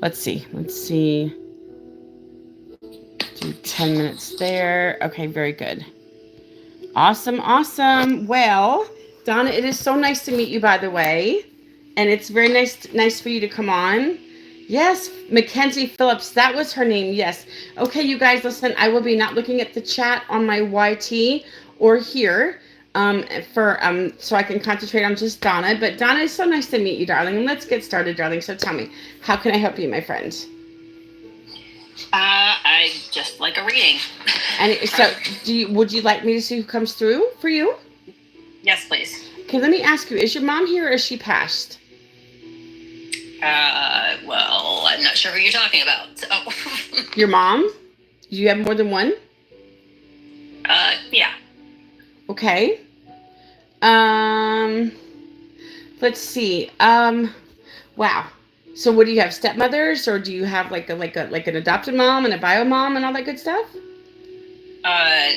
Let's see. Do 10 minutes there. Okay, very good. Awesome. Well, Donna, it is so nice to meet you, by the way. And it's very nice for you to come on. Yes, Mackenzie Phillips, that was her name. Yes. Okay, you guys, listen, I will be not looking at the chat on my YT or here so I can concentrate on just Donna. But Donna, it's so nice to meet you, darling. And let's get started, darling. So tell me, how can I help you, my friend? I just like a reading. And so, would you like me to see who comes through for you? Yes, please. Okay, let me ask you: is your mom here, or is she passed? Well, I'm not sure who you're talking about. So. Your mom? Do you have more than one? Yeah. Okay. Let's see. Wow. So what do you have? Stepmothers, or do you have like an adopted mom and a bio mom and all that good stuff?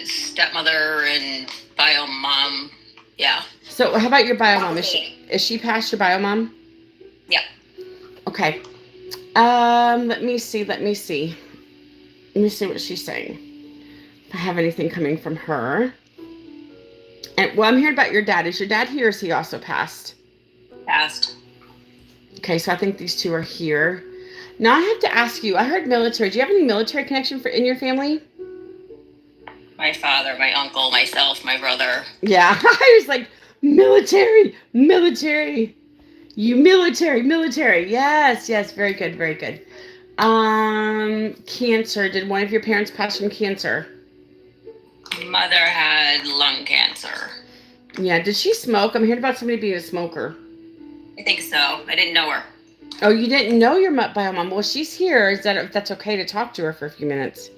Stepmother and bio mom. Yeah. So how about your bio mom? Is she past your bio mom? Yeah. Okay. Let me see what she's saying. If I have anything coming from her. And well, I'm hearing about your dad. Is your dad here, or is he also passed? Passed. Okay, so I think these two are here. Now I have to ask you, I heard military. Do you have any military connection in your family? My father, my uncle, myself, my brother. Yeah, I was like, military. You military. Yes, very good. Cancer. Did one of your parents pass from cancer? Mother had lung cancer. Yeah, did she smoke? I'm hearing about somebody being a smoker. I think so. I didn't know her. Oh, you didn't know your bio mom? Well, she's here. If that's okay to talk to her for a few minutes?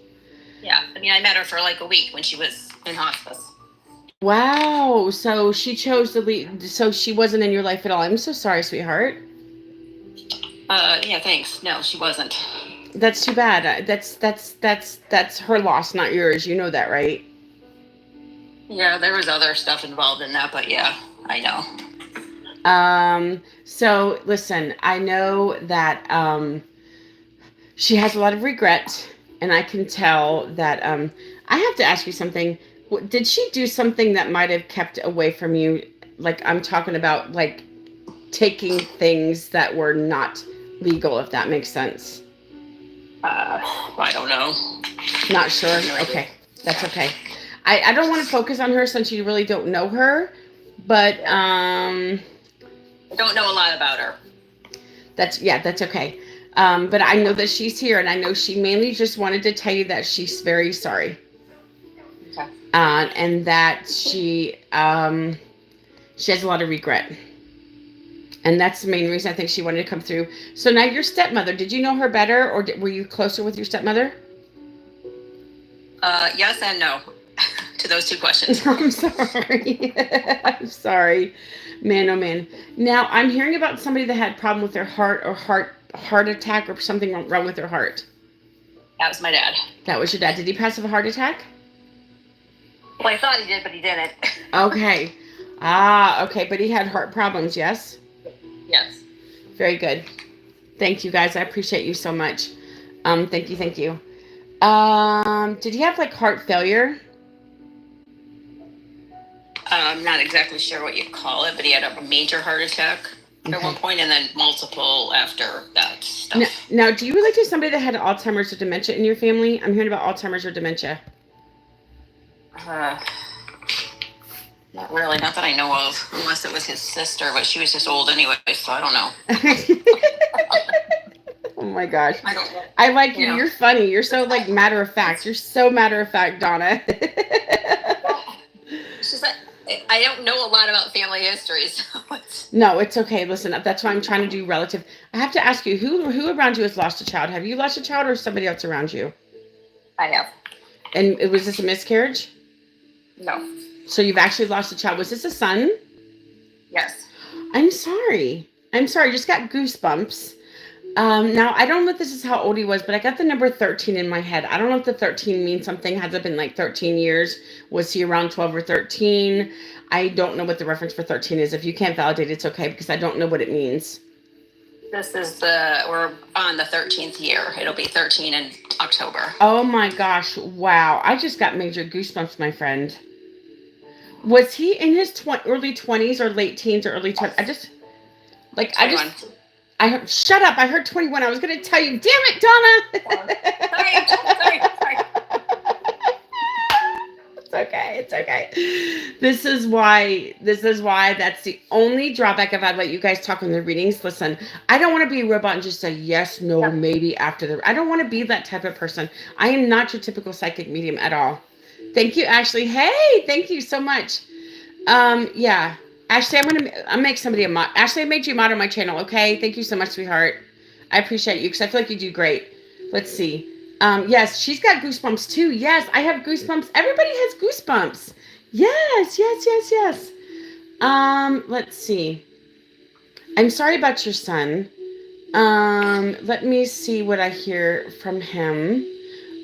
Yeah, I mean, I met her for like a week when she was in hospice. Wow. So she chose to leave. So she wasn't in your life at all. I'm so sorry, sweetheart. Yeah, thanks. No, she wasn't. That's too bad. That's her loss, not yours. You know that, right? Yeah, there was other stuff involved in that, but yeah, I know. So listen, I know that she has a lot of regret, and I can tell that I have to ask you something. Did she do something that might have kept away from you? Like, I'm talking about like taking things that were not legal, if that makes sense. I don't know. Not sure. Okay, that's okay. I don't want to focus on her since you really don't know her, but I don't know a lot about her. That's okay. But I know that she's here, and I know she mainly just wanted to tell you that she's very sorry. Okay. And that she has a lot of regret. And that's the main reason I think she wanted to come through. So now your stepmother, did you know her better, or were you closer with your stepmother? Yes and no to those two questions. I'm sorry. I'm sorry. Man, oh man. Now, I'm hearing about somebody that had a problem with their heart or heart attack or something wrong with their heart. That was my dad. That was your dad. Did he pass of a heart attack? Well, I thought he did, but he didn't. Okay. Okay. But he had heart problems, yes? Yes. Very good. Thank you, guys. I appreciate you so much. Thank you. Did he have like heart failure? I'm not exactly sure what you call it, but he had a major heart attack at one point, and then multiple after that stuff. Now, do you relate to somebody that had Alzheimer's or dementia in your family? I'm hearing about Alzheimer's or dementia. Not really, not that I know of, unless it was his sister, but she was just old anyway, so I don't know. Oh my gosh. I don't know. I like you. You're funny. You're so like matter of fact. You're so matter of fact, Donna. It's just that I don't know a lot about family history, so No, it's okay. Listen, that's why I'm trying to do relative. I have to ask you, who around you has lost a child? Have you lost a child, or somebody else around you? I have. And was this a miscarriage? No. So you've actually lost a child. Was this a son? Yes. I'm sorry. Just got goosebumps. Now, I don't know if this is how old he was, but I got the number 13 in my head. I don't know if the 13 means something. Has it been like 13 years? Was he around 12 or 13? I don't know what the reference for 13 is. If you can't validate, it's okay, because I don't know what it means. We're on the 13th year. It'll be 13 in October. Oh my gosh, wow. I just got major goosebumps, my friend. Was he in his early 20s or late teens or early 20s? 21. I heard, shut up. I heard 21. I was going to tell you. Damn it, Donna. Sorry. It's okay. It's okay. This is why that's the only drawback I've had. Let you guys talk on the readings. Listen, I don't want to be a robot and just say yes, no, maybe after the. I don't want to be that type of person. I am not your typical psychic medium at all. Thank you, Ashley. Hey, thank you so much. Yeah. Ashley, I'll make somebody a mod. Ashley, I made you a mod on my channel, okay? Thank you so much, sweetheart. I appreciate you because I feel like you do great. Let's see. Yes, she's got goosebumps too. Yes, I have goosebumps. Everybody has goosebumps. Yes. Let's see. I'm sorry about your son. Let me see what I hear from him.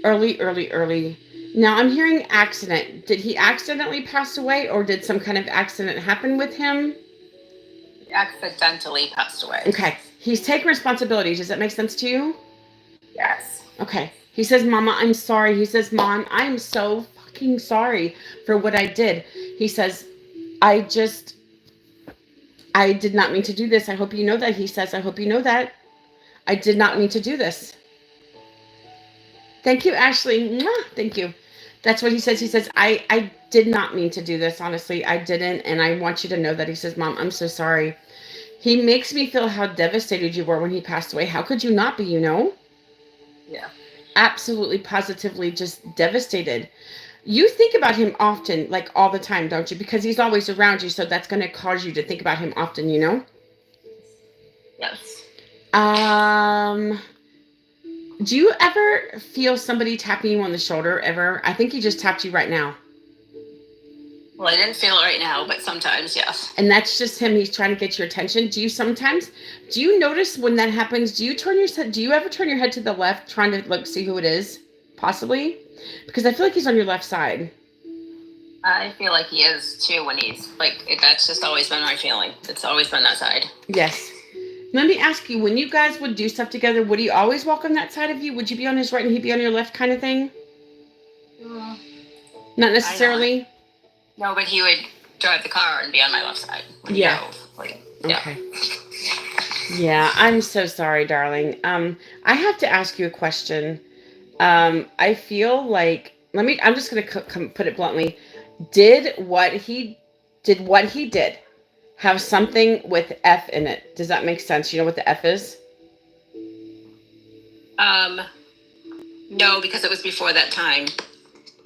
Early. Now I'm hearing accident. Did he accidentally pass away or did some kind of accident happen with him? He accidentally passed away. Okay. He's taking responsibility. Does that make sense to you? Yes. Okay. He says, Mama, I'm sorry. He says, Mom, I'm so fucking sorry for what I did. He says, I did not mean to do this. I hope you know that. He says, I hope you know that. I did not mean to do this. Thank you, Ashley. Mwah. Thank you. That's what he says. He says, I did not mean to do this. Honestly, I didn't. And I want you to know that. He says, Mom, I'm so sorry. He makes me feel how devastated you were when he passed away. How could you not be, you know? Yeah. Absolutely, positively just devastated. You think about him often, like all the time, don't you? Because he's always around you. So that's going to cause you to think about him often, you know? Yes. Do you ever feel somebody tapping you on the shoulder ever? I think he just tapped you right now. Well, I didn't feel it right now, but sometimes, yes. And that's just him. He's trying to get your attention. Do you notice when that happens? Do you ever turn your head to the left trying to look, see who it is? Possibly? Because I feel like he's on your left side. I feel like he is too when he's that's just always been my feeling. It's always been that side. Yes. Let me ask you, when you guys would do stuff together, would he always walk on that side of you? Would you be on his right and he'd be on your left kind of thing? Not necessarily? No, but he would drive the car and be on my left side. Yeah. Okay. Yeah, I'm so sorry, darling. I have to ask you a question. I feel like, I'm just going to put it bluntly. Did what he did have something with F in it? Does that make sense? You know what the F is? No, because it was before that time.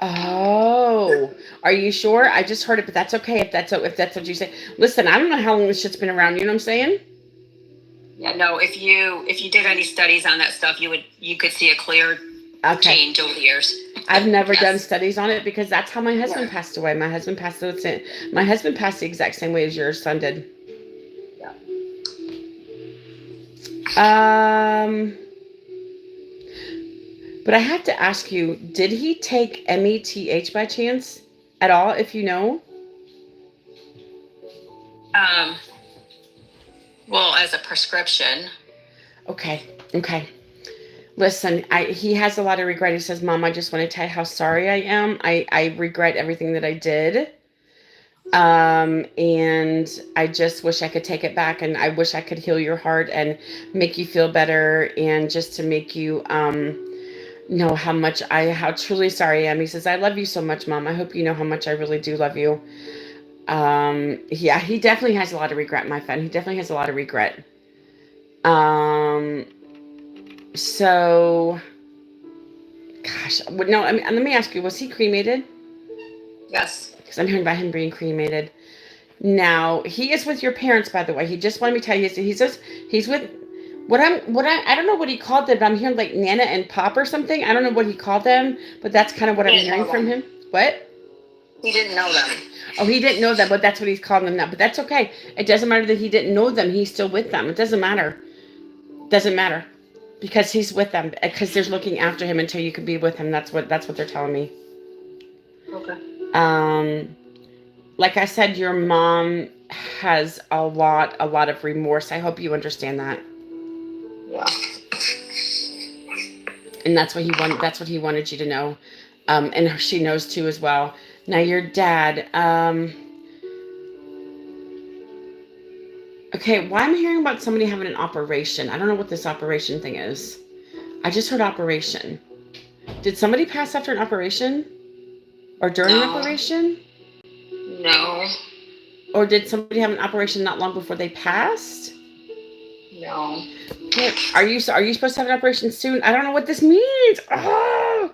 Oh, are you sure? I just heard it, but that's okay if that's what you say. Listen, I don't know how long this shit's been around. You know what I'm saying? Yeah, no. If you did any studies on that stuff, you could see a clear change over the years. I've never done studies on it because that's how my husband passed away. My husband passed the exact same way as your son did. Yeah. But I have to ask you, did he take METH by chance at all, if you know? Well, as a prescription. Okay. Listen, he has a lot of regret. He says, Mom, I just want to tell you how sorry I am. I regret everything that I did. And I just wish I could take it back, and I wish I could heal your heart and make you feel better, and just to make you know how truly sorry I am. He says, I love you so much, Mom. I hope you know how much I really do love you. Yeah, he definitely has a lot of regret, my friend. He definitely has a lot of regret. So, gosh, no, I mean, let me ask you, was he cremated? Yes. Because I'm hearing about him being cremated. Now, he is with your parents, by the way. He just wanted me to tell you, he's with, I don't know what he called them, but I'm hearing like Nana and Pop or something. I don't know what he called them, but that's kind of what I'm hearing from him. What? He didn't know them. Oh, he didn't know them, but that's what he's calling them now. But that's okay. It doesn't matter that he didn't know them. He's still with them. It doesn't matter. Because he's with them. Because they're looking after him until you can be with him. That's what they're telling me. Okay. Like I said, your mom has a lot of remorse. I hope you understand that. Yeah. And that's what he wanted. That's what he wanted you to know, and she knows too as well. Now your dad. Okay, why am I hearing about somebody having an operation? I don't know what this operation thing is. I just heard operation. Did somebody pass after an operation, or during an No. operation, No. or did somebody have an operation not long before they passed? No. Are you supposed to have an operation soon? I don't know what this means. Oh,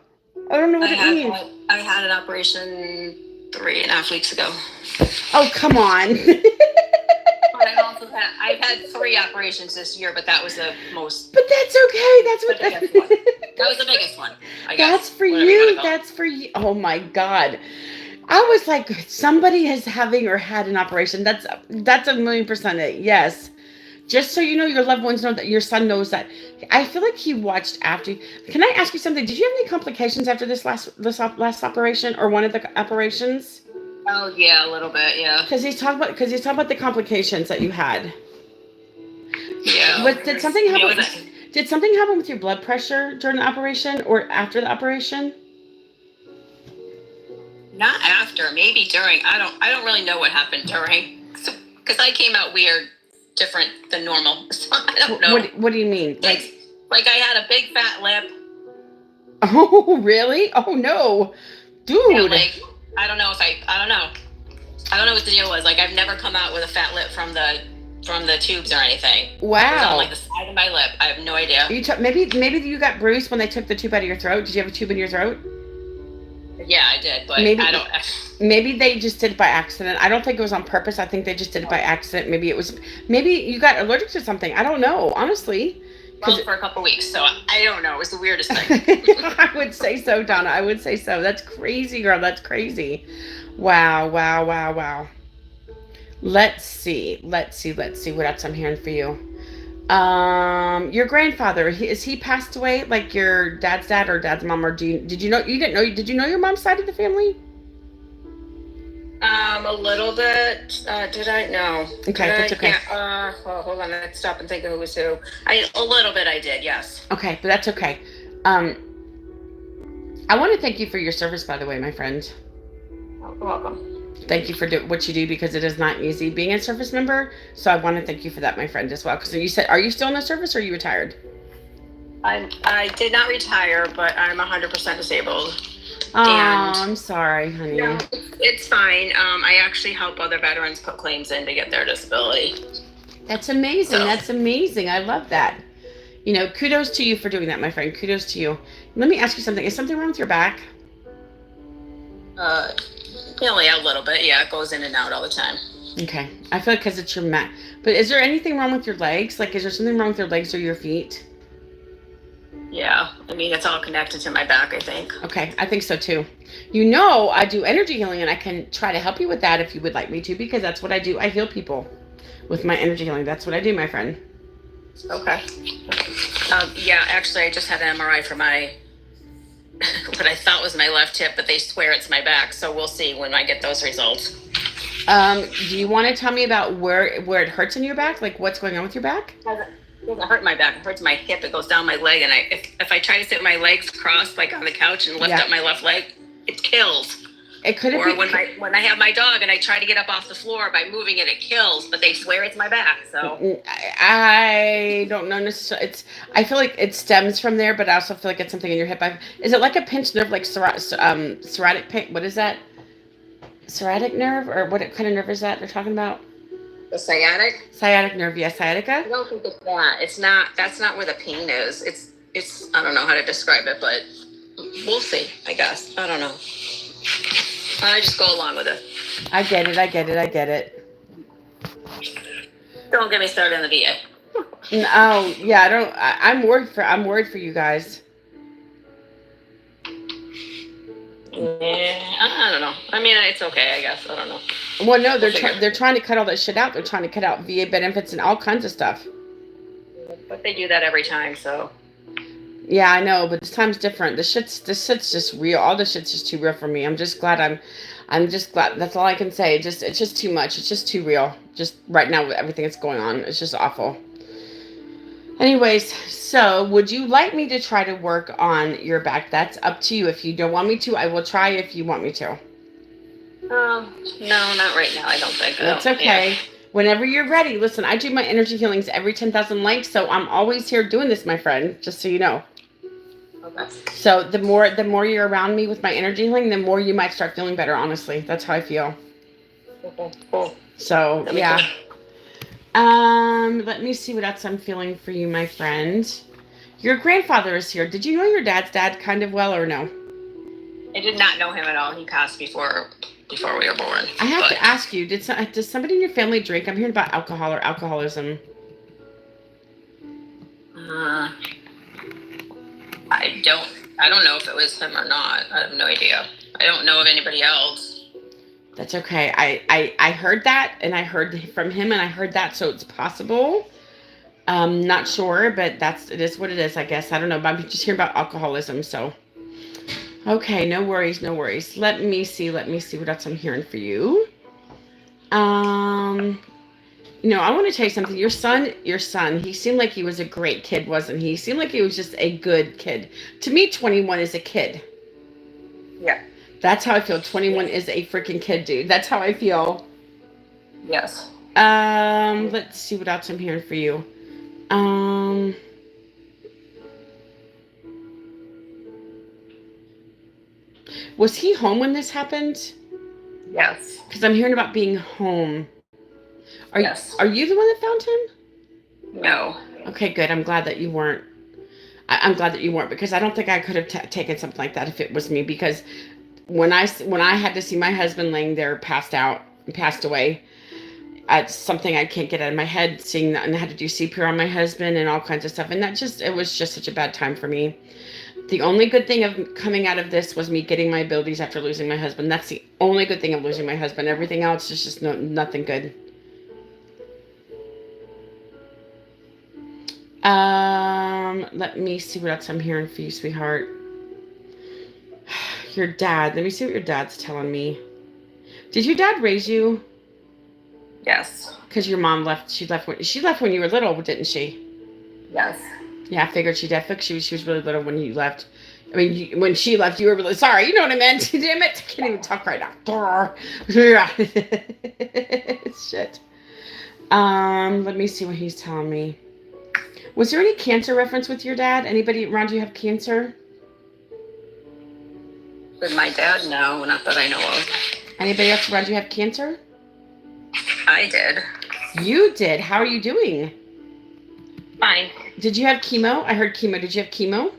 I don't know what it means. I had an operation 3.5 weeks ago. Oh, come on. I've had 3 operations this year, but that was the most. But that's okay. That's what the biggest one. That was the biggest one. I guess. That's for you. That's for you. Oh my God. I was like, somebody is having or had an operation. That's 1,000,000% it. Yes. Just so you know, your loved ones know that your son knows that. I feel like he watched after you. Can I ask you something? Did you have any complications after this last operation or one of the operations? Oh yeah, a little bit, yeah. Because he's talking about the complications that you had. Yeah. But did something happen? Did something happen with your blood pressure during the operation or after the operation? Not after, maybe during. I don't really know what happened during, because I came out weird, different than normal. So I don't know. What do you mean? Like I had a big fat lip. Oh really? Oh no, dude. And like I don't know. I don't know what the deal was. Like I've never come out with a fat lip from the tubes or anything. Wow. It was on like the side of my lip. I have no idea. Maybe you got bruised when they took the tube out of your throat. Did you have a tube in your throat? Yeah, I did, but maybe, I don't. Maybe they just did it by accident. I don't think it was on purpose. I think they just did it by accident. Maybe you got allergic to something. I don't know, honestly. Well, for a couple weeks, so I don't know. It was the weirdest thing. I would say so, Donna. I would say so. That's crazy, girl. That's crazy. Wow. Let's see what else I'm hearing for you. Your grandfather, is he passed away, like your dad's dad or dad's mom, or did you know your mom's side of the family? A little bit. Did I? No. Okay, that's okay. Yeah, hold on. Let's stop and think of who was who. A little bit I did, yes. Okay, but that's okay. I want to thank you for your service, by the way, my friend. You're welcome. Thank you for what you do, because it is not easy being a service member. So I want to thank you for that, my friend, as well. Because you said, are you still in the service or are you retired? I did not retire, but I'm 100% disabled. Oh, I'm sorry, honey. No, it's fine. I actually help other veterans put claims in to get their disability. That's amazing. That's amazing. I love that. You know, kudos to you for doing that, my friend. Kudos to you. Let me ask you something. Is something wrong with your back? Only a little bit. Yeah, it goes in and out all the time. Okay. I feel like because it's your mat. But is there anything wrong with your legs? Like, is there something wrong with your legs or your feet? Yeah. I mean, it's all connected to my back, I think. Okay. I think so, too. You know, I do energy healing, and I can try to help you with that if you would like me to, because that's what I do. I heal people with my energy healing. That's what I do, my friend. Okay. Yeah, actually, I just had an MRI for my what I thought was my left hip, but they swear it's my back. So we'll see when I get those results. Do you want to tell me about where it hurts in your back? Like, what's going on with your back? It doesn't hurt my back. It hurts my hip. It goes down my leg, and if I try to sit my legs crossed, like on the couch, and lift up my left leg, it kills. It could have been. Or when I have my dog and I try to get up off the floor by moving it, it kills. But they swear it's my back. So I don't know necessarily. I feel like it stems from there, but I also feel like it's something in your hip. Is it like a pinched nerve, like sciatic pain? What is that? Sciatic nerve, or what kind of nerve is that they're talking about? The sciatic. Sciatic nerve, yes, sciatica. I don't think it's that. It's not. That's not where the pain is. It's. I don't know how to describe it, but we'll see. I guess. I don't know. I just go along with it. I get it. Don't get me started on the VA. No, yeah, I don't. I'm worried for you guys. Yeah, I don't know. I mean, it's okay, I guess. I don't know. Well, no, they're trying to cut all that shit out. They're trying to cut out VA benefits and all kinds of stuff. But they do that every time, so. Yeah, I know, but this time's different. This shit's just real. All this shit's just too real for me. I'm just glad. That's all I can say. It's just too much. It's just too real. Just right now with everything that's going on, it's just awful. And Anyways, so would you like me to try to work on your back? That's up to you. If you don't want me to, I will try if you want me to. No, not right now. I don't think. That's Oh, okay. yeah. Whenever you're ready. Listen, I do my energy healings every 10,000 likes, so I'm always here doing this, my friend, just so you know. Okay. So the more you're around me with my energy healing, the more you might start feeling better, honestly. That's how I feel. Okay. Cool. So, That'd be yeah. cool. Let me see what else I'm feeling for you, my friend. Your grandfather is here. Did you know your dad's dad kind of well or no? I did not know him at all. He passed before we were born. I have to ask you, does somebody in your family drink? I'm hearing about alcohol or alcoholism. Uh, I don't know if it was him or not. I have no idea. I don't know of anybody else. That's okay. I heard that, and I heard from him, and I heard that, so it's possible. Not sure, but it is what it is, I guess. I don't know, but I'm just hearing about alcoholism, so. Okay, no worries, no worries. Let me see what else I'm hearing for you. I want to tell you something. Your son, he seemed like he was a great kid, wasn't he? He seemed like he was just a good kid. To me, 21 is a kid. Yeah. That's how I feel. 21 is a freaking kid, dude. That's how I feel. Yes. Let's see what else I'm hearing for you. Was he home when this happened? Yes. Because I'm hearing about being home. Yes. Are you the one that found him? No. Okay, good. I'm glad that you weren't. I'm glad that you weren't, because I don't think I could have taken something like that if it was me. Because when I had to see my husband laying there passed away, it's something I can't get out of my head. Seeing that, and I had to do CPR on my husband and all kinds of stuff, and it was just such a bad time for me. The only good thing of coming out of this was me getting my abilities after losing my husband. That's the only good thing of losing my husband. Everything else is just nothing good. Let me see what else I'm hearing for you, sweetheart. Your dad. Let me see what your dad's telling me. Did your dad raise you? Yes. Because your mom left. She left when you were little, didn't she? Yes. Yeah, I figured she definitely. She was really little when you left. I mean, when she left, you were really sorry. You know what I meant? Damn it! I can't even talk right now. Shit. Let me see what he's telling me. Was there any cancer reference with your dad? Anybody around you have cancer? With my dad, no, not that I know of. Anybody else around you have cancer? I did. You did. How are you doing? Fine. Did you have chemo? I heard chemo. Did you have chemo?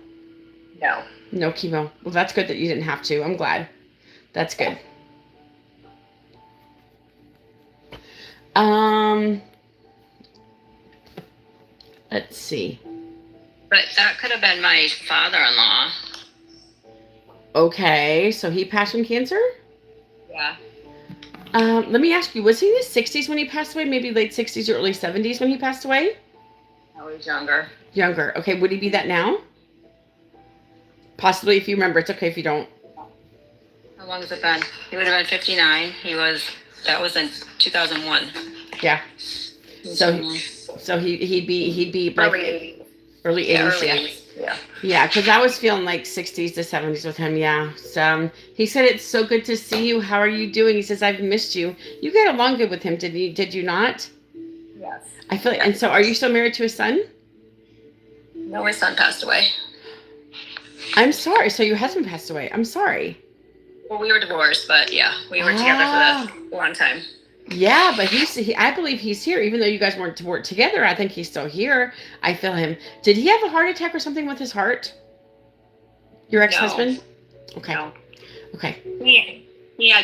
No. No chemo. Well, that's good that you didn't have to. I'm glad. That's good. Let's see. But that could have been my father-in-law. Okay, so he passed from cancer? Yeah. Let me ask you, was he in his 60s when he passed away? Maybe late 60s or early 70s when he passed away? I was younger. Younger. Okay, would he be that now? Possibly, if you remember. It's okay if you don't. How long has it been? He would have been 59. That was in 2001. Yeah. So he'd be like early 80s. Yeah, Yeah. early 80s. Yeah. Yeah, because I was feeling like 60s to 70s with him. Yeah. So he said, it's so good to see you. How are you doing? He says, I've missed you. You got along good with him, did you not? Yes. I feel like, and so are you still married to his son? No, his son passed away. I'm sorry. So your husband passed away. I'm sorry. Well, we were divorced, but yeah, we were together for a long time. Yeah, but I believe he's here, even though you guys weren't to work together. I think he's still here. I feel him. Did he have a heart attack or something with his heart? Your ex-husband? No. Okay. No. Okay. Yeah.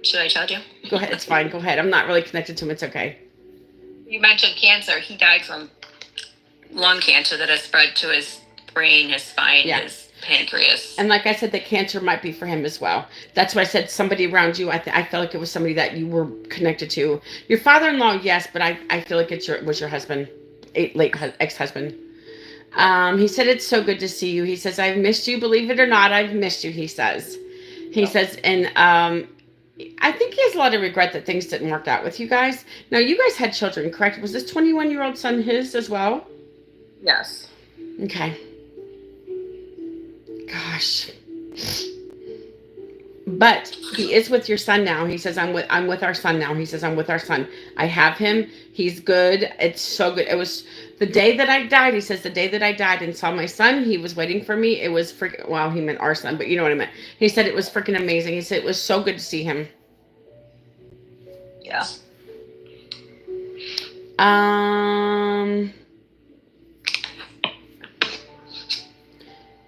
Should I tell you? Go ahead. It's fine. Go ahead. I'm not really connected to him. It's okay. You mentioned cancer. He died from lung cancer that has spread to his brain, his spine, his pancreas. And like I said, the cancer might be for him as well. That's why I said somebody around you. I felt like it was somebody that you were connected to. Your father-in-law, yes, but I feel like it was your husband, late ex-husband. He said, it's so good to see you. He says, I've missed you. Believe it or not, I've missed you, he says. He says, and I think he has a lot of regret that things didn't work out with you guys. Now, you guys had children, correct? Was this 21-year-old son his as well? Yes. Okay. Gosh. But he is with your son now. He says, I'm with our son now. He says, I'm with our son. I have him. He's good. It's so good. It was the day that I died. He says, the day that I died and saw my son, he was waiting for me. It was freaking, well, he meant our son, but you know what I meant. He said it was freaking amazing. He said it was so good to see him. Yeah.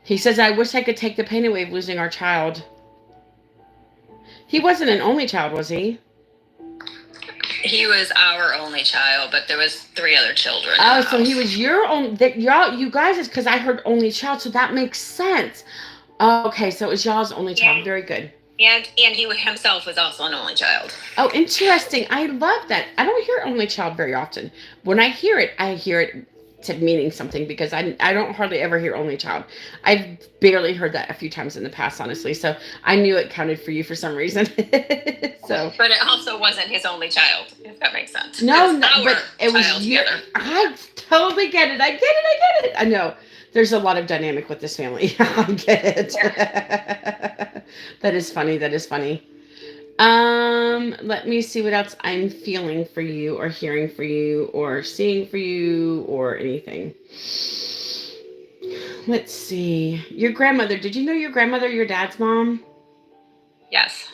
He says, I wish I could take the pain away of losing our child. He wasn't an only child, was he? He was our only child, but there was 3 other children. Oh, so he was your own. That y'all, you guys, is because I heard only child, so that makes sense. Okay, so it was y'all's only child. Very good. And he himself was also an only child. Oh, interesting. I love that. I don't hear only child very often. When I hear it to meaning something, because I don't hardly ever hear only child. I've barely heard that a few times in the past, honestly. So I knew it counted for you for some reason. So, but it also wasn't his only child, if that makes sense. No, but it was your. I totally get it. I get it. I know. There's a lot of dynamic with this family. I get it. Yeah. That is funny. Let me see what else I'm feeling for you or hearing for you or seeing for you or anything. Let's see. Your grandmother. Did you know your grandmother, your dad's mom? Yes.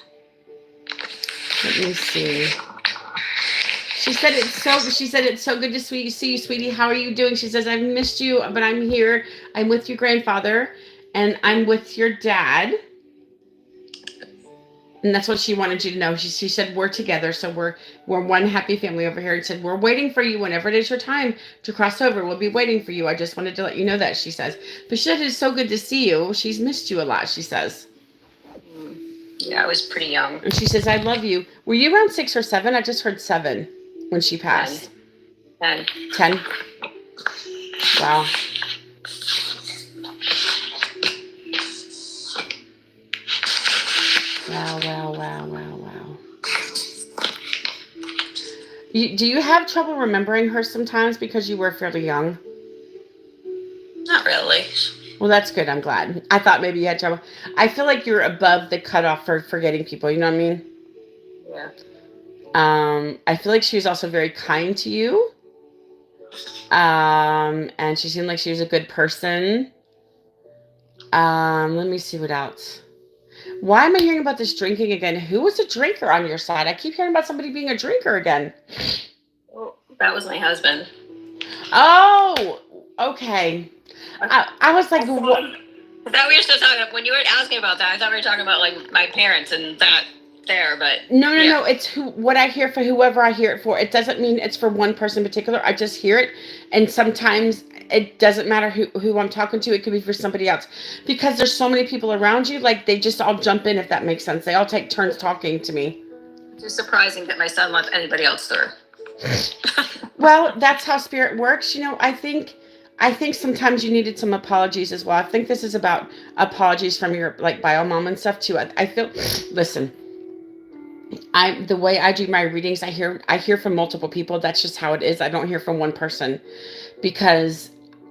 Let me see. She said it's so good to see you, sweetie. How are you doing? She says, I've missed you, but I'm here. I'm with your grandfather and I'm with your dad. And that's what she wanted you to know. She said, we're together. So we're one happy family over here, and said, we're waiting for you whenever it is your time to cross over. We'll be waiting for you. I just wanted to let you know that, she says. But she said, it's so good to see you. She's missed you a lot, she says. Yeah, I was pretty young. And she says, I love you. Were you around 6 or 7? I just heard 7 when she passed. 10. 10? Wow. Wow. Do you have trouble remembering her sometimes because you were fairly young? Not really. Well, that's good. I'm glad. I thought maybe you had trouble. I feel like you're above the cutoff for forgetting people. You know what I mean? Yeah. I feel like she was also very kind to you. And she seemed like she was a good person. Let me see what else. Why am I hearing about this drinking again? Who was a drinker on your side? I keep hearing about somebody being a drinker again. Oh, that was my husband. Oh, okay. I was like, what? I thought we were still talking. When you were asking about that, I thought we were talking about like my parents and that there, but no. It's what I hear for whoever I hear it for. It doesn't mean it's for one person in particular. I just hear it, and sometimes it doesn't matter who I'm talking to. It could be for somebody else, because there's so many people around you. Like they just all jump in, if that makes sense. They all take turns talking to me. It's just surprising that my son lets anybody else through. Well, that's how spirit works. You know, I think sometimes you needed some apologies as well. I think this is about apologies from your like bio mom and stuff too. I feel. Listen. The way I do my readings, I hear from multiple people. That's just how it is. I don't hear from one person, because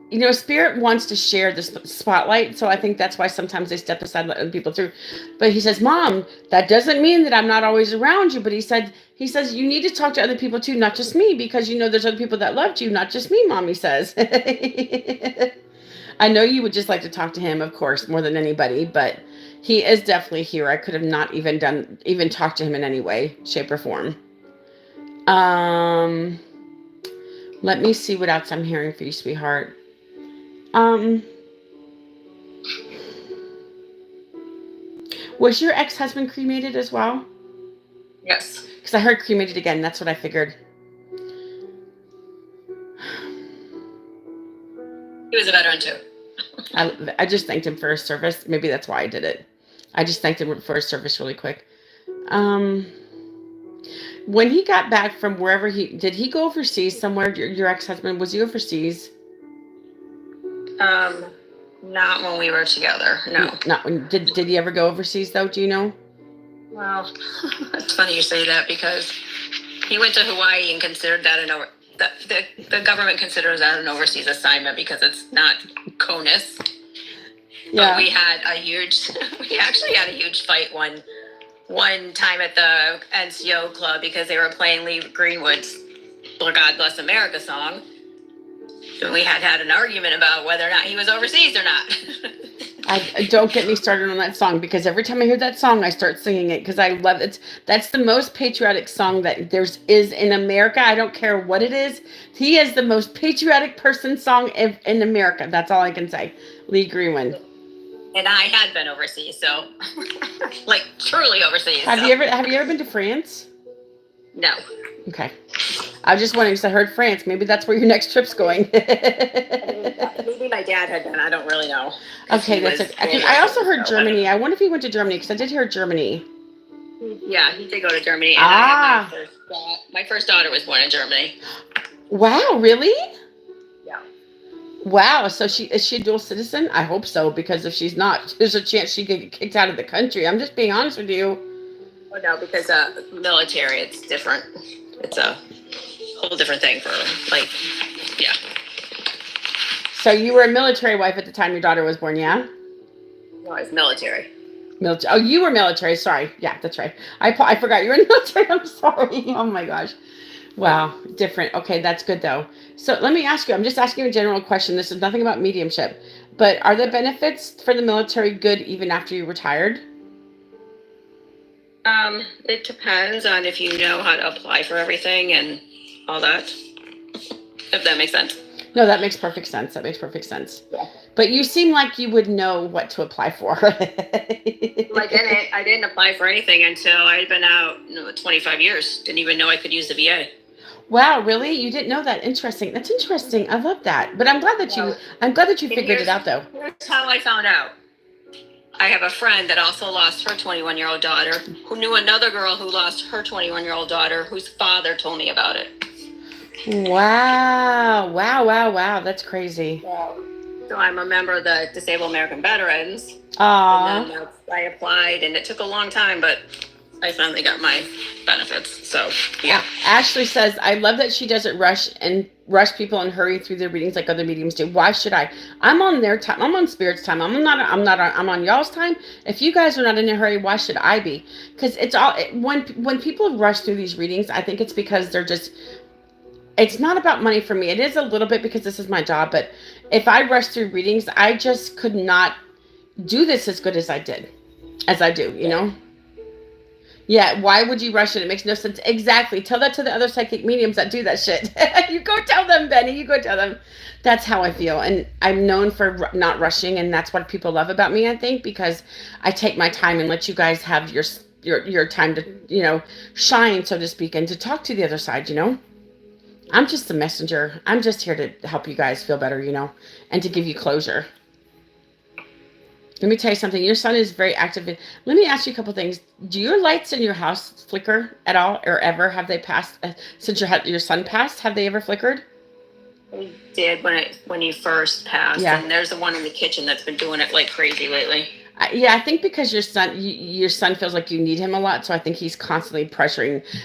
you know, spirit wants to share the spotlight. So I think that's why sometimes they step aside, let other people through. But he says, Mom, that doesn't mean that I'm not always around you. But he says you need to talk to other people too, not just me, because you know there's other people that loved you, not just me, Mommy says. I know you would just like to talk to him, of course, more than anybody, but he is definitely here. I could have not even talked to him in any way, shape, or form. Let me see what else I'm hearing for you, sweetheart. Was your ex-husband cremated as well? Yes. Because I heard cremated again. That's what I figured. He was a veteran too. I just thanked him for his service. Maybe that's why I did it. I just thanked him for his service really quick. When he got back from wherever did he go overseas somewhere? Your ex-husband, was he overseas? Not when we were together. No. Did he ever go overseas though? Do you know? Well, it's funny you say that, because he went to Hawaii and considered that the government considers that an overseas assignment because it's not CONUS. Yeah. But we actually had a huge fight one time at the NCO club because they were playing Lee Greenwood's God Bless America song. And we had an argument about whether or not he was overseas or not. Don't get me started on that song, because every time I hear that song, I start singing it because I love it. That's the most patriotic song that is in America. I don't care what it is. He is the most patriotic song in America. That's all I can say. Lee Greenwood. And I had been overseas, so like truly overseas. Have you ever been to France? No. Okay. I was just wondering because I heard France. Maybe that's where your next trip's going. Maybe my dad had been. I don't really know. Okay, that's it. I also heard Germany. I wonder if he went to Germany, because I did hear Germany. Yeah, he did go to Germany. And I had my first daughter was born in Germany. Wow, really? Yeah. Wow, so is she a dual citizen? I hope so, because if she's not, there's a chance she could get kicked out of the country. I'm just being honest with you. Oh, no, because military, it's different. It's a whole different thing for, like, yeah. So you were a military wife at the time your daughter was born, yeah? No, I was military. Oh, you were military. Sorry. Yeah, that's right. I forgot you were in the military. I'm sorry. Oh, my gosh. Wow. Different. Okay, that's good, though. So let me ask you. I'm just asking you a general question. This is nothing about mediumship. But are the benefits for the military good even after you retired? It depends on if you know how to apply for everything and all that. If that makes sense. No, that makes perfect sense. Yeah. But you seem like you would know what to apply for. Well, I didn't apply for anything until I had been out 25 years. Didn't even know I could use the VA. Wow, really? You didn't know that? Interesting. That's interesting. I love that. But I'm glad that you figured it out, though. Here's how I found out. I have a friend that also lost her 21-year-old daughter, who knew another girl who lost her 21-year-old daughter, whose father told me about it. Wow. That's crazy. So I'm a member of the Disabled American Veterans. Aww. And then I applied, and it took a long time, but I finally got my benefits. So, yeah. Ashley says, I love that she doesn't rush people and hurry through their readings like other mediums do. Why should I? I'm on their time. I'm on Spirit's time. I'm on y'all's time. If you guys are not in a hurry, why should I be? Because when people rush through these readings, I think it's because it's not about money for me. It is a little bit because this is my job, but if I rush through readings, I just could not do this as good as I do, you know? Yeah, why would you rush it? It makes no sense. Exactly. Tell that to the other psychic mediums that do that shit. You go tell them, Benny. You go tell them. That's how I feel. And I'm known for not rushing, and that's what people love about me, I think, because I take my time and let you guys have your time to, shine, so to speak, and to talk to the other side, I'm just the messenger. I'm just here to help you guys feel better, and to give you closure. Let me tell you something. Your sun is very active. Let me ask you a couple things. Do your lights in your house flicker at all, or ever? Have they passed since your sun passed? Have they ever flickered? We did when you first passed. Yeah. And there's the one in the kitchen that's been doing it like crazy lately. Yeah, I think because your son feels like you need him a lot, so I think he's constantly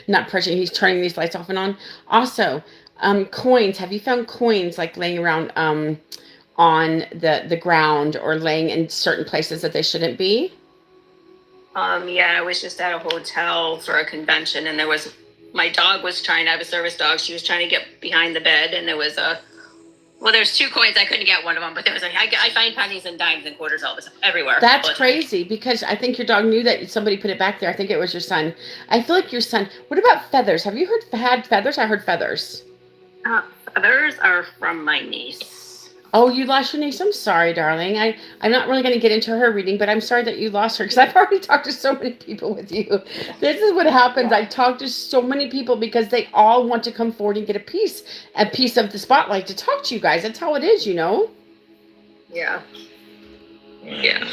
not pressuring, he's turning these lights off and on. Also, coins. Have you found coins like laying around on the ground or laying in certain places that they shouldn't be? Yeah, I was just at a hotel for a convention, and my dog was trying to have a service dog. She was trying to get behind the bed, and there was there's 2 coins. I couldn't get one of them, but there was I find pennies and dimes and quarters all this everywhere. That's crazy, because I think your dog knew that somebody put it back there. I think it was your son. I feel like your son. What about feathers? Have you had feathers? I heard feathers. Feathers are from my niece. Oh, you lost your niece. I'm sorry, darling. I'm not really going to get into her reading, but I'm sorry that you lost her, because I've already talked to so many people with you. This is what happens. Yeah. I talk to so many people because they all want to come forward and get a piece of the spotlight to talk to you guys. That's how it is, Yeah. Yeah.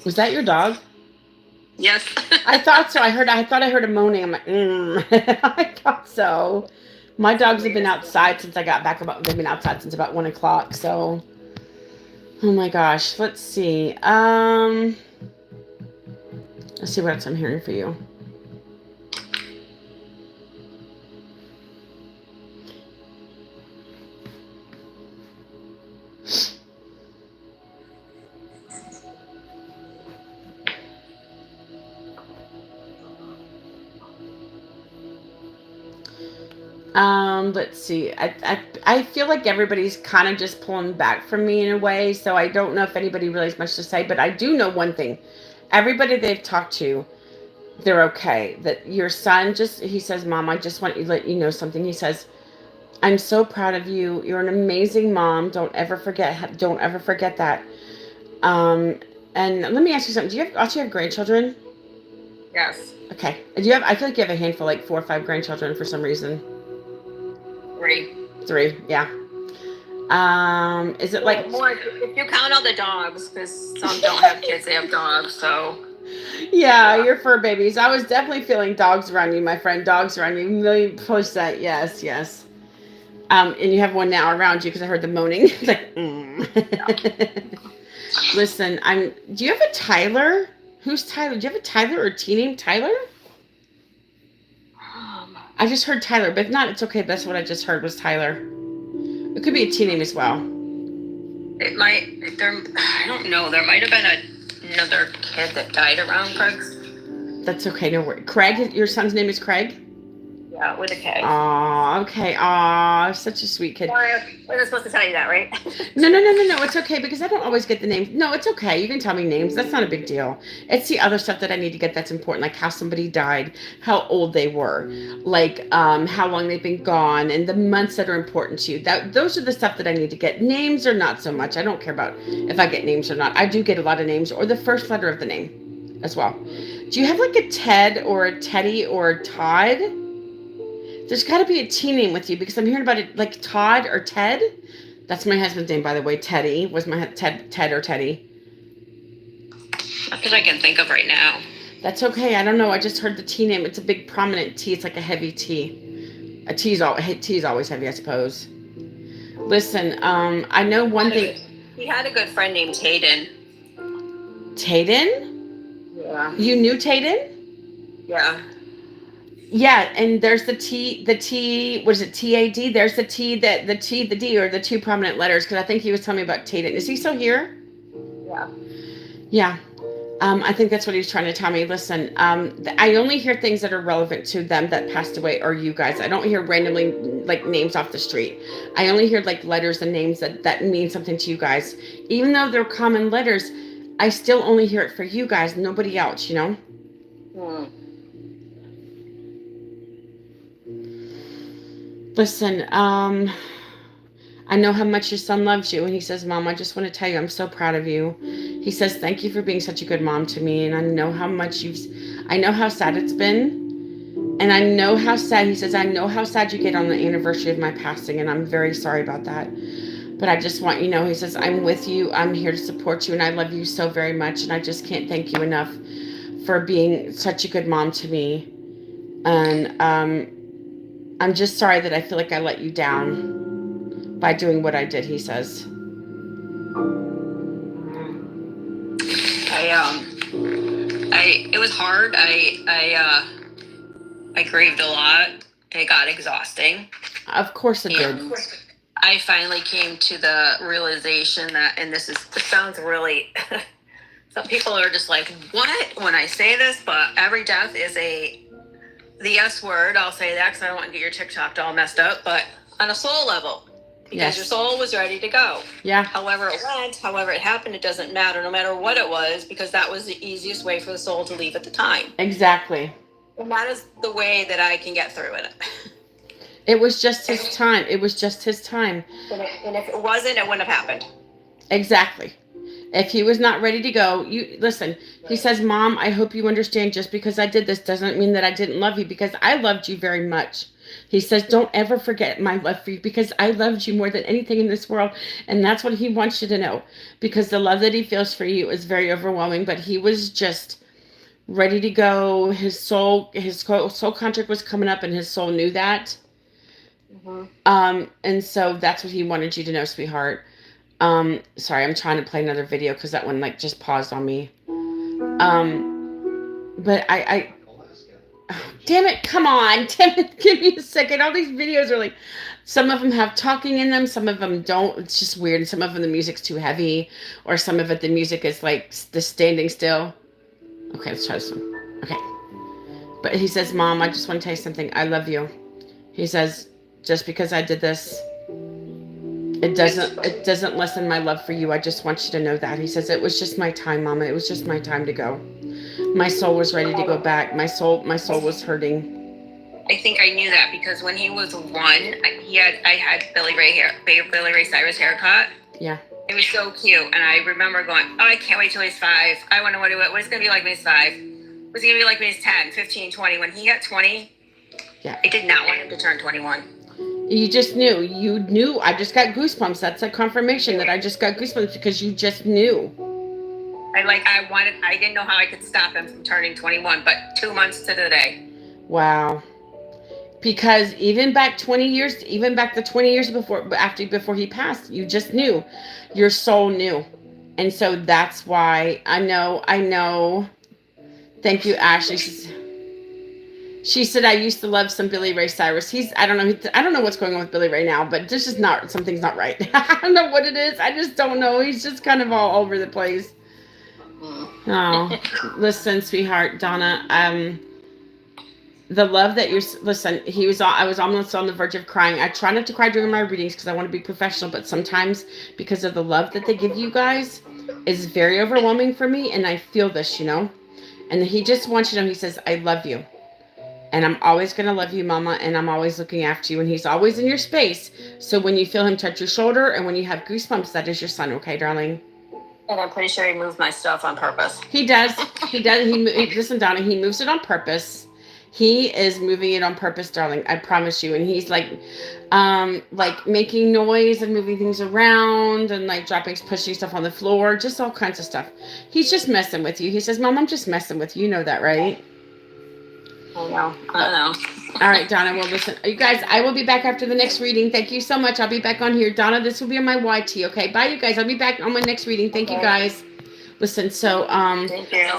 Was that your dog? Yes. I thought so. I thought I heard a moaning. I'm like, I thought so. My dogs have been outside since I got back. They've been outside since about 1 o'clock. So, oh my gosh. Let's see. Let's see what else I'm hearing for you. Let's see. I feel like everybody's kind of just pulling back from me in a way, so I don't know if anybody really has much to say, but I do know one thing. Everybody they've talked to, they're okay. That your son he says, Mom, I just want to let you know something. He says, I'm so proud of you. You're an amazing mom. Don't ever forget that. Um, and let me ask you something. Do you have grandchildren? Yes. Okay. Do you have, I feel like you have a handful, like 4 or 5 grandchildren for some reason. 3. 3, yeah. Is it like more if you count all the dogs? Because some don't have kids; they have dogs. So yeah, your fur babies. I was definitely feeling dogs around you, my friend. Dogs around you, 1,000,000%. Yes, yes. And you have one now around you because I heard the moaning. It's like, Listen, Do you have a Tyler? Who's Tyler? Do you have a Tyler or a T name Tyler? I just heard Tyler, but if not, it's okay. That's what I just heard was Tyler. It could be a T name as well. It might. I don't know. There might have been another kid that died around Craig's. That's okay. No worry. Craig, your son's name is Craig? Yeah, with a K. Aw, okay. Aw, such a sweet kid. I wasn't supposed to tell you that, right? No. It's okay because I don't always get the names. No, it's okay. You can tell me names. That's not a big deal. It's the other stuff that I need to get that's important, like how somebody died, how old they were, like how long they've been gone, and the months that are important to you. Those are the stuff that I need to get. Names are not so much. I don't care about if I get names or not. I do get a lot of names or the first letter of the name as well. Do you have like a Ted or a Teddy or a Todd? There's got to be a T name with you because I'm hearing about it like Todd or Ted. That's my husband's name, by the way. Teddy was my Ted or Teddy. Not that I can think of right now. That's okay. I don't know. I just heard the T name. It's a big prominent T. It's like a heavy T. T is always heavy, I suppose. Listen, I know one thing. He had a good friend named Tayden. Tayden? Yeah. You knew Tayden? Yeah. Yeah, and there's the T, what is it, TAD? There's the T, the D are the 2 prominent letters, because I think he was telling me about Tayden. Is he still here? Yeah. Yeah. I think that's what he was trying to tell me. Listen, I only hear things that are relevant to them that passed away or you guys. I don't hear randomly, like, names off the street. I only hear, like, letters and names that mean something to you guys. Even though they're common letters, I still only hear it for you guys, nobody else, you know? Listen, I know how much your son loves you, and he says, Mom, I just want to tell you I'm so proud of you. He says, thank you for being such a good mom to me, and I know how sad it's been, and I know how sad, he says, I know how sad you get on the anniversary of my passing, and I'm very sorry about that, but I just want you to know, he says, I'm with you, I'm here to support you, and I love you so very much, and I just can't thank you enough for being such a good mom to me, and I'm just sorry that I feel like I let you down by doing what I did, he says. It was hard. I grieved a lot. It got exhausting. Of course it did. I finally came to the realization that, and this sounds really, some people are just like, what? When I say this, but every death is the S word. I'll say that because I don't want to get your TikTok all messed up, but on a soul level. Because your soul was ready to go. Yeah. However it went, however it happened, it doesn't matter, no matter what it was, because that was the easiest way for the soul to leave at the time. Exactly. And that is the way that I can get through it. It was just his time. It was just his time. And if it wasn't, it wouldn't have happened. Exactly. If he was not ready to go, you listen. He says, Mom, I hope you understand just because I did this doesn't mean that I didn't love you because I loved you very much. He says, don't ever forget my love for you because I loved you more than anything in this world. And that's what he wants you to know because the love that he feels for you is very overwhelming. But he was just ready to go. His soul contract was coming up and his soul knew that. Mm-hmm. And so that's what he wanted you to know, sweetheart. Sorry, I'm trying to play another video because that one like just paused on me. But I damn it, come on, damn it, give me a second. All these videos are like, some of them have talking in them, some of them don't. It's just weird. And some of them the music's too heavy, or some of it the music is like the standing still. Okay, let's try this one. Okay. But he says, Mom, I just want to tell you something. I love you. He says, just because I did this, it doesn't lessen my love for you. I just want you to know that. He says, it was just my time, Mama. It was just my time to go. My soul was ready to go back. My soul was hurting. I think I knew that because when he was one, I had Billy Ray Cyrus haircut. Yeah. It was so cute, and I remember going, "Oh, I can't wait till he's 5. I want to what it's gonna be like when he's 5. What's he gonna be like when he's 10, 15, 20? When he got 20, yeah, I did not want him to turn 21. You just knew. You knew. I just got goosebumps. That's a confirmation that I just got goosebumps because you just knew. I didn't know how I could stop him from turning 21, but 2 months to the day. Wow. Because even back the 20 years before he passed, you just knew. Your soul knew. And so that's why I know. Thank you, Ashley. She said, I used to love some Billy Ray Cyrus. I don't know what's going on with Billy Ray now, but this is not, something's not right. I don't know what it is. I just don't know. He's just kind of all over the place. Oh, listen, sweetheart, Donna, the love that listen, I was almost on the verge of crying. I try not to cry during my readings because I want to be professional, but sometimes because of the love that they give you guys is very overwhelming for me, and I feel this, and he just wants you to know, he says, I love you, and I'm always going to love you, Mama, and I'm always looking after you, and he's always in your space. So when you feel him touch your shoulder and when you have goosebumps, that is your son, okay, darling? And I'm pretty sure he moved my stuff on purpose. He does. Listen, Donna, he moves it on purpose. He is moving it on purpose, darling. I promise you. And he's like making noise and moving things around and like pushing stuff on the floor, just all kinds of stuff. He's just messing with you. He says, Mom, I'm just messing with you. You know that, right? I know. All right, Donna. Well, listen, you guys, I will be back after the next reading. Thank you so much. I'll be back on here. Donna, this will be on my YT, okay? Bye, you guys. I'll be back on my next reading. Thank you, guys. Listen, so, Thank you.